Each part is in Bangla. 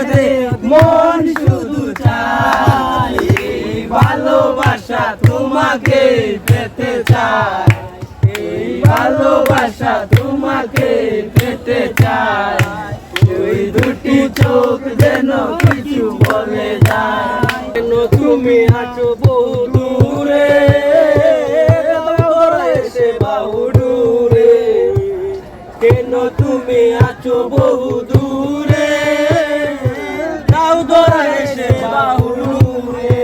রে মন শুধু চায় এই ভালোবাসা তোমাকে পেতে চায় এই ভালোবাসা তোমাকে পেতে চায় ওই দুটি চোখ যেন কিছু বলে যায় কেন তুমি আছো বহু দূরে এসে বাহু দূরে কেন তুমি আছো বহু দূরে দাও ধরা এসে বাহু দূরে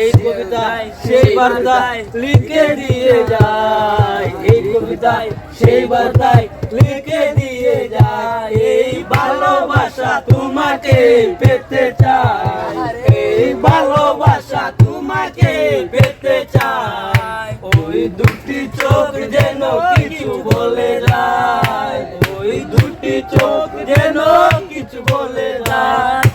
এই কবিতায় সেই বার্তায় লিখে দিয়ে যায় এই কবিতায় সেই বার্তায় লিখে দিয়ে যায় এই ভালোবাসা তোমাকে পেতে চায় এই ভালোবাসা তোমাকে পেতে চায় ওই দুটি চোখ যেন কিছু বলে যায় ওই দুটি চোখ যেন কিছু বলে যায়